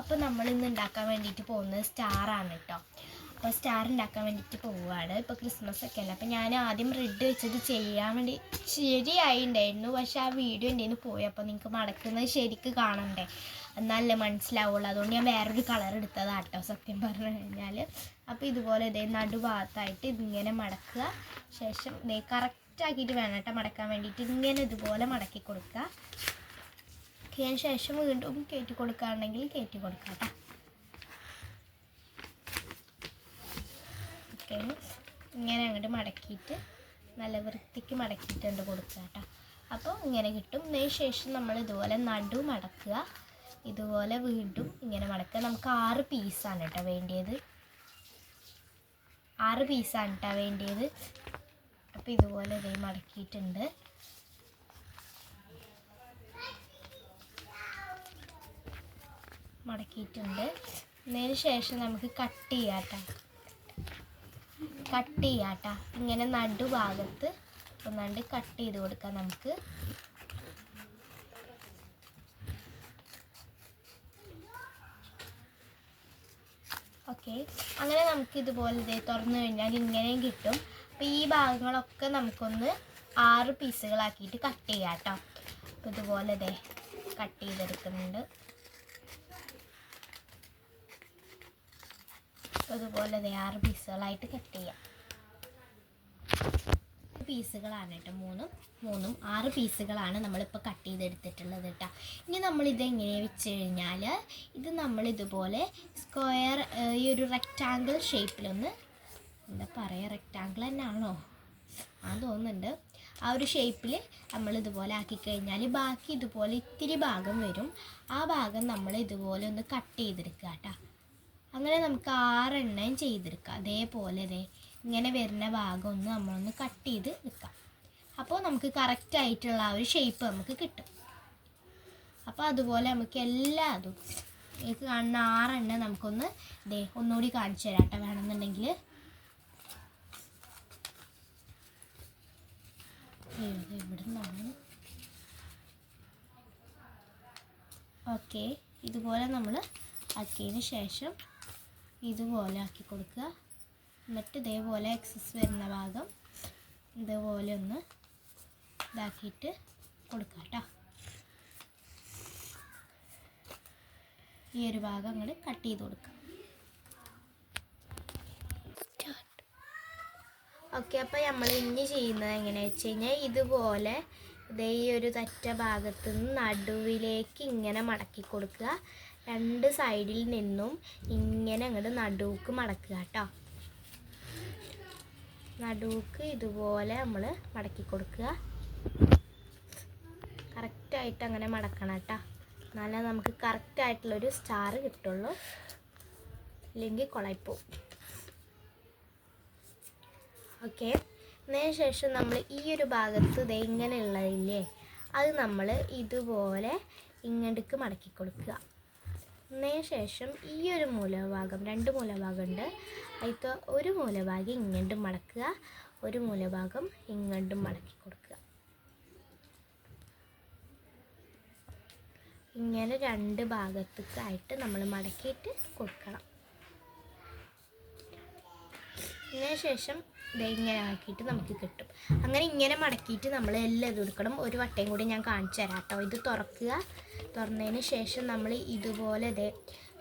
അപ്പോൾ നമ്മളിന്ന് ഉണ്ടാക്കാൻ വേണ്ടിയിട്ട് പോകുന്നത് സ്റ്റാറാണ് കേട്ടോ. അപ്പോൾ സ്റ്റാർ ഉണ്ടാക്കാൻ വേണ്ടിയിട്ട് പോവുകയാണ്. ഇപ്പോൾ ക്രിസ്മസ് ഒക്കെ അല്ലേ. അപ്പോൾ ഞാൻ ആദ്യം റെഡ് വെച്ചത് ചെയ്യാൻ വേണ്ടി ശരിയായിട്ടുണ്ടായിരുന്നു. പക്ഷേ ആ വീഡിയോ എൻ്റെ നിന്ന് പോയി. അപ്പോൾ നിങ്ങൾക്ക് മടക്കുന്നത് ശരിക്ക് കാണണ്ടേ, എന്നാലല്ലേ മനസ്സിലാവുള്ളൂ. അതുകൊണ്ട് ഞാൻ വേറൊരു കളർ എടുത്തതാണ് കേട്ടോ സത്യം പറഞ്ഞു കഴിഞ്ഞാൽ. അപ്പോൾ ഇതുപോലെ ഇതേ നടുഭാഗത്തായിട്ട് ഇതിങ്ങനെ മടക്കുക. ശേഷം ഇതേ കറക്റ്റാക്കിയിട്ട് വേണം കേട്ടോ മടക്കാൻ വേണ്ടിയിട്ട്. ഇങ്ങനെ ഇതുപോലെ മടക്കി കൊടുക്കുക. അതിന് ശേഷം വീണ്ടും കയറ്റി കൊടുക്കുകയാണെങ്കിൽ കയറ്റി കൊടുക്കാം കേട്ടോ. ഓക്കെ, ഇങ്ങനെ അങ്ങോട്ട് മടക്കിയിട്ട് നല്ല വൃത്തിക്ക് മടക്കിയിട്ടുണ്ട് കൊടുക്കുക കേട്ടോ. അപ്പോൾ ഇങ്ങനെ കിട്ടും. അതിന് ശേഷം നമ്മൾ ഇതുപോലെ നടു മടക്കുക. ഇതുപോലെ വീണ്ടും ഇങ്ങനെ മടക്കുക. നമുക്ക് 6 പീസാണ് കേട്ടോ വേണ്ടിയത്. 6 പീസാണ് കേട്ടോ വേണ്ടിയത്. അപ്പോൾ ഇതുപോലെ ഇതേ മടക്കിയിട്ടുണ്ട്. അതിന് ശേഷം നമുക്ക് കട്ട് ചെയ്യാം കേട്ടോ. ഇങ്ങനെ നടുഭാഗത്ത് ഒന്നാണ്ട് കട്ട് ചെയ്ത് കൊടുക്കാം നമുക്ക്. ഓക്കെ, അങ്ങനെ നമുക്ക് ഇതുപോലെ ഇതേ തുറന്നു കഴിഞ്ഞാൽ ഇങ്ങനെയും കിട്ടും. അപ്പോൾ ഈ ഭാഗങ്ങളൊക്കെ നമുക്കൊന്ന് 6 പീസുകളാക്കിയിട്ട് കട്ട് ചെയ്യാം കേട്ടോ. അപ്പോൾ ഇതുപോലെ ഇതേ കട്ട് ചെയ്തെടുക്കുന്നുണ്ട്. അതുപോലെ 6 പീസുകളായിട്ട് കട്ട് ചെയ്യാം. പീസുകളാണ് കേട്ടോ, മൂന്നും 6 പീസുകളാണ് നമ്മളിപ്പോൾ കട്ട് ചെയ്തെടുത്തിട്ടുള്ളത് കേട്ടോ. ഇനി നമ്മളിത് എങ്ങനെയാണ് വെച്ച് കഴിഞ്ഞാൽ, ഇത് നമ്മളിതുപോലെ സ്ക്വയർ ഈ ഒരു റെക്റ്റാങ്കിൾ ഷേപ്പിലൊന്ന്, എന്താ പറയുക, റെക്റ്റാങ്കിൾ തന്നെയാണോ ആ തോന്നുന്നുണ്ട്, ആ ഒരു ഷേപ്പിൽ നമ്മളിതുപോലെ ആക്കിക്കഴിഞ്ഞാൽ ബാക്കി ഇതുപോലെ ഇത്തിരി ഭാഗം വരും. ആ ഭാഗം നമ്മൾ ഇതുപോലെ ഒന്ന് കട്ട് ചെയ്തെടുക്കുക കേട്ടോ. അങ്ങനെ നമുക്ക് 6 എണ്ണം ചെയ്തെടുക്കാം. അതേപോലെ ഇങ്ങനെ വരുന്ന ഭാഗം ഒന്ന് നമ്മളൊന്ന് കട്ട് ചെയ്ത് വെക്കാം. അപ്പോൾ നമുക്ക് കറക്റ്റായിട്ടുള്ള ആ ഒരു ഷേപ്പ് നമുക്ക് കിട്ടും. അപ്പോൾ അതുപോലെ നമുക്ക് എല്ലാതും എനിക്ക് കാണുന്ന 6 എണ്ണം നമുക്കൊന്ന് ഒന്നുകൂടി കാണിച്ചു തരാം കേട്ടോ വേണമെന്നുണ്ടെങ്കിൽ. ഇവിടെ നിന്നാണ്. ഓക്കെ, ഇതുപോലെ നമ്മൾ ആക്കിയതിന് ശേഷം ഇതുപോലെ ആക്കി കൊടുക്കുക. എന്നിട്ട് ഇതേപോലെ എക്സസ് വരുന്ന ഭാഗം ഇതുപോലെ ഒന്ന് ഇതാക്കിയിട്ട് കൊടുക്കുക കേട്ടോ. ഈ ഒരു ഭാഗം അങ്ങോട്ട് കട്ട് ചെയ്ത് കൊടുക്കുക. ഓക്കെ, അപ്പോൾ നമ്മൾ ഇനി ചെയ്യുന്നത് എങ്ങനെയാണെന്ന് വെച്ച് കഴിഞ്ഞാൽ, ഇതുപോലെ ഈ ഒരു തറ്റ ഭാഗത്തു നിന്ന് നടുവിലേക്ക് ഇങ്ങനെ മടക്കി കൊടുക്കുക. 2 സൈഡിൽ നിന്നും ഇങ്ങനെ അങ്ങോട്ട് നടുക്ക് മടക്കുക കേട്ടോ. നടുക്ക് ഇതുപോലെ നമ്മൾ മടക്കി കൊടുക്കുക. കറക്റ്റായിട്ട് അങ്ങനെ മടക്കണം കേട്ടോ, എന്നാലേ നമുക്ക് കറക്റ്റായിട്ടുള്ളൊരു സ്റ്റാർ കിട്ടുള്ളൂ, ഇല്ലെങ്കിൽ കുളയിപ്പോവും. ഓക്കെ, അതിന് ശേഷം നമ്മൾ ഈ ഒരു ഭാഗത്ത് ഇങ്ങനെയുള്ളതില്ലേ, അത് നമ്മൾ ഇതുപോലെ ഇങ്ങോട്ടേക്ക് മടക്കി കൊടുക്കുക. അതിന് ശേഷം ഈ ഒരു മൂലഭാഗം, 2 മൂലഭാഗം ഉണ്ട്, അതിൽ ഒരു മൂലഭാഗം ഇങ്ങോട്ടും മടക്കുക, ഒരു മൂലഭാഗം ഇങ്ങോട്ടും മടക്കി കൊടുക്കുക. ഇങ്ങനെ 2 ഭാഗത്തേക്കായിട്ട് നമ്മൾ മടക്കിയിട്ട് കൊടുക്കണം. അതിന് ശേഷം ഇങ്ങനെ ആക്കിയിട്ട് നമുക്ക് കിട്ടും. അങ്ങനെ ഇങ്ങനെ മടക്കിയിട്ട് നമ്മൾ എല്ലാം ഇത് കൊടുക്കണം. ഒരു വട്ടയും കൂടി ഞാൻ കാണിച്ചു തരാം കേട്ടോ. ഇത് തുറക്കുക. തുറന്നതിന് ശേഷം നമ്മൾ ഇതുപോലെ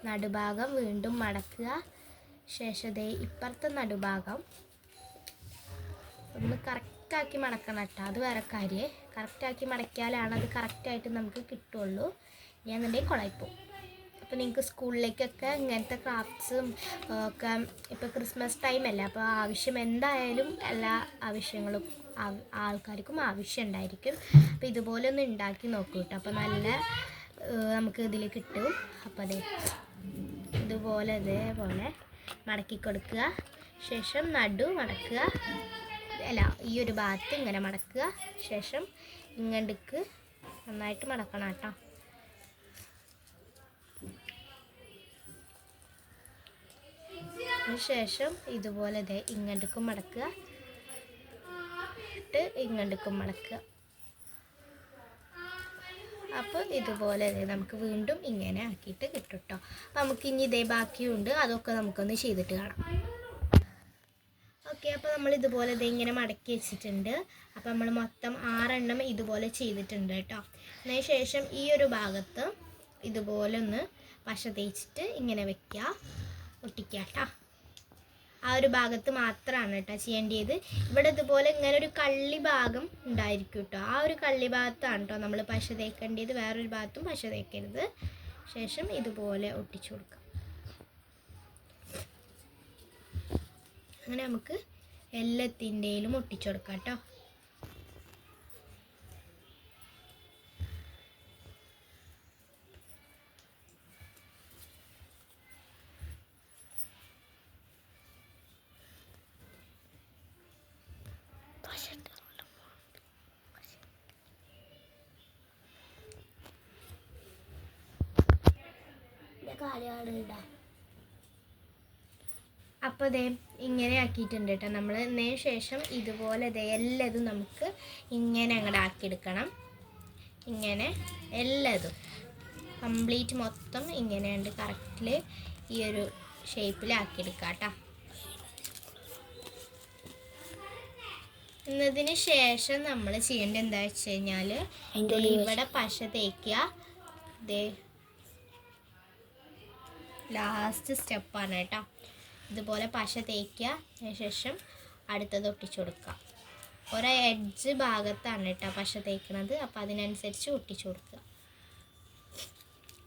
നടുഭാഗം വീണ്ടും മടക്കുക. ശേഷം ഇപ്പുറത്തെ നടുഭാഗം ഒന്ന് കറക്റ്റാക്കി മടക്കണം കേട്ടോ. അത് വേറെ കാര്യം. കറക്റ്റാക്കി മടക്കിയാലാണ് അത് കറക്റ്റായിട്ട് നമുക്ക് കിട്ടുള്ളൂ. ഞാൻ എന്നുണ്ടെങ്കിൽ കുളയിപ്പോവും. അപ്പോൾ നിങ്ങൾക്ക് സ്കൂളിലേക്കൊക്കെ ഇങ്ങനത്തെ ക്രാഫ്റ്റ്സും ഒക്കെ ഇപ്പോൾ ക്രിസ്മസ് ടൈമല്ലേ, അപ്പോൾ ആവശ്യം എന്തായാലും എല്ലാ ആവശ്യങ്ങളും ആൾക്കാർക്കും ആവശ്യം ഉണ്ടായിരിക്കും. അപ്പോൾ ഇതുപോലെ ഒന്ന് ഉണ്ടാക്കി നോക്കൂ കേട്ടോ. അപ്പോൾ നല്ല നമുക്ക് ഇതിൽ കിട്ടും. അപ്പോൾ ഇതുപോലെ ഇതേപോലെ മടക്കി കൊടുക്കുക. ശേഷം നടു മടക്കുക, ഈ ഒരു ഭാഗത്ത് ഇങ്ങനെ മടക്കുക. ശേഷം ഇങ്ങോട്ടേക്ക് നന്നായിട്ട് മടക്കണം കേട്ടോ. ശേഷം ഇതുപോലെ ഇങ്ങോട്ടേക്കും മടക്കുക, ഇങ്ങോട്ടേക്കും മടക്കുക. അപ്പോൾ ഇതുപോലെ നമുക്ക് വീണ്ടും ഇങ്ങനെ ആക്കിയിട്ട് കിട്ടും. കേട്ടോ. അപ്പോൾ നമുക്ക് ഇനി ഇതേ ബാക്കിയുണ്ട്, അതൊക്കെ നമുക്കൊന്ന് ചെയ്തിട്ട് കാണാം. ഓക്കെ, അപ്പോൾ നമ്മൾ ഇതുപോലെ ഇങ്ങനെ മടക്കി വെച്ചിട്ടുണ്ട്. അപ്പോൾ നമ്മൾ മൊത്തം 6 എണ്ണം ഇതുപോലെ ചെയ്തിട്ടുണ്ട് കേട്ടോ. അതിന് ശേഷം ഈ ഒരു ഭാഗത്ത് ഇതുപോലെ ഒന്ന് പശ തേച്ചിട്ട് ഇങ്ങനെ വെക്കുക, ഒട്ടിക്കുക കേട്ടോ. ആ ഒരു ഭാഗത്ത് മാത്രമാണ് കേട്ടോ ചെയ്യേണ്ടത്. ഇവിടെ ഇതുപോലെ ഇങ്ങനെ ഒരു കള്ളി ഭാഗം ഉണ്ടായിരിക്കും കേട്ടോ. ആ ഒരു കള്ളി ഭാഗത്താണ് കേട്ടോ നമ്മൾ പശ തേക്കേണ്ടത്, വേറൊരു ഭാഗത്തും പശ തേക്കരുത്. ശേഷം ഇതുപോലെ ഒട്ടിച്ചു കൊടുക്കാം. അങ്ങനെ നമുക്ക് എല്ലാത്തിൻ്റെയിലും ഒട്ടിച്ചു കൊടുക്കാം കേട്ടോ. അപ്പോൾ ദേ ഇങ്ങനെ ആക്കിയിട്ടുണ്ട് കേട്ടോ നമ്മൾ. അതിന് ശേഷം ഇതുപോലെ എല്ലാതും നമുക്ക് ഇങ്ങനെ അങ്ങോട്ട് ആക്കിയെടുക്കണം. ഇങ്ങനെ എല്ലാതും കംപ്ലീറ്റ് മൊത്തം ഇങ്ങനെയുണ്ട് കറക്റ്റിൽ ഈ ഒരു ഷേപ്പിലാക്കിയെടുക്കാം കേട്ടോ. എന്നതിന് ശേഷം നമ്മൾ ചെയ്യേണ്ടത് എന്താ വെച്ച് കഴിഞ്ഞാൽ ഇവിടെ പശ തേക്കുക. ദേ ലാസ്റ്റ് സ്റ്റെപ്പാണ് കേട്ടോ. ഇതുപോലെ പശ തേക്കുക, അതിനുശേഷം അടുത്തത് ഒട്ടിച്ചു കൊടുക്കുക. ഒരു എഡ്ജ് ഭാഗത്താണ് കേട്ടോ പശ തേക്കുന്നത്, അപ്പോൾ അതിനനുസരിച്ച് ഒട്ടിച്ചു കൊടുക്കുക.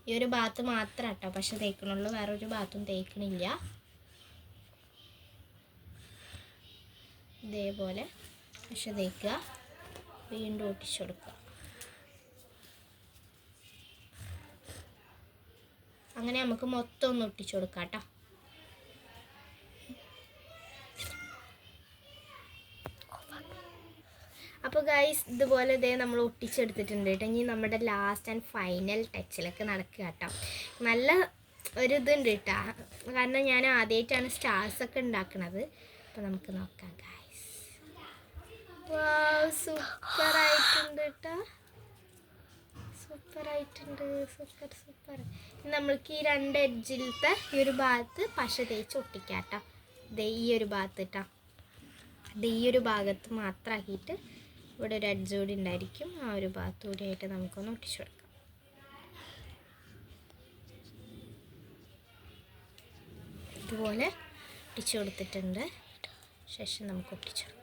ഈ ഒരു ഭാഗത്ത് മാത്രം കേട്ടോ പശ തേക്കണുള്ളൂ, വേറൊരു ഭാഗത്തും തേക്കണില്ല. ഇതേപോലെ പശ തേക്കുക, വീണ്ടും ഒട്ടിച്ചു കൊടുക്കുക. അങ്ങനെ നമുക്ക് മൊത്തം ഒന്ന് ഒട്ടിച്ചു കൊടുക്കാം കേട്ടോ. അപ്പോൾ ഗൈസ് ഇതുപോലെ നമ്മൾ ഒട്ടിച്ചെടുത്തിട്ടുണ്ട് കേട്ടോ. ഇനി നമ്മുടെ ലാസ്റ്റ് ആൻഡ് ഫൈനൽ ടച്ചിലൊക്കെ നടക്കുക കേട്ടോ. നല്ല ഒരു ഇതുണ്ട് കേട്ടോ, കാരണം ഞാൻ ആദ്യമായിട്ടാണ് സ്റ്റാർസൊക്കെ ഉണ്ടാക്കുന്നത്. അപ്പോൾ നമുക്ക് നോക്കാം ഗൈസ്. വാവ്, സൂപ്പറായിട്ടുണ്ട് കേട്ടോ, സൂപ്പറായിട്ടുണ്ട്, സൂപ്പർ. നമ്മൾക്ക് ഈ 2 എഡ്ജിലത്തെ ഈ ഒരു ഭാഗത്ത് പശ തേച്ച് ഒട്ടിക്കാം കേട്ടോ. ഈ ഒരു ഭാഗത്ത് കേട്ടോ, ഈ ഒരു ഭാഗത്ത് മാത്രമാക്കിയിട്ട് ഇവിടെ ഒരു എഡ്ജ് കൂടി ഉണ്ടായിരിക്കും. ആ ഒരു ഭാഗത്ത് കൂടിയായിട്ട് നമുക്കൊന്ന് ഒട്ടിച്ചു കൊടുക്കാം. ഇതുപോലെ ഒട്ടിച്ചു കൊടുത്തിട്ടുണ്ട്. ശേഷം നമുക്ക് ഒട്ടിച്ചു കൊടുക്കാം.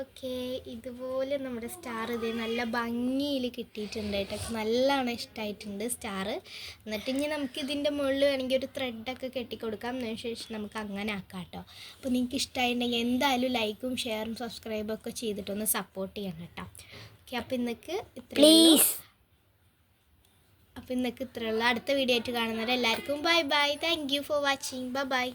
ഓക്കെ, ഇതുപോലെ നമ്മുടെ സ്റ്റാർ നല്ല ഭംഗിയിൽ കിട്ടിയിട്ടുണ്ട് കേട്ടോ. നല്ലോണം ഇഷ്ടമായിട്ടുണ്ട് സ്റ്റാർ. എന്നിട്ട് ഇനി നമുക്ക് ഇതിൻ്റെ മുകളിൽ വേണമെങ്കിൽ ഒരു ത്രെഡൊക്കെ കെട്ടിക്കൊടുക്കാം. അതിനുശേഷം നമുക്ക് അങ്ങനെ ആക്കാം കേട്ടോ. അപ്പോൾ നിങ്ങൾക്ക് ഇഷ്ടമായിട്ടുണ്ടെങ്കിൽ എന്തായാലും ലൈക്കും ഷെയറും സബ്സ്ക്രൈബും ഒക്കെ ചെയ്തിട്ടൊന്ന് സപ്പോർട്ട് ചെയ്യണം കേട്ടോ. ഓക്കെ, അപ്പോൾ ഇന്നേക്ക് ഇത്രയുള്ള അടുത്ത വീഡിയോ ആയിട്ട് കാണുന്നവരെ എല്ലാവർക്കും bye. Thank you for watching. By.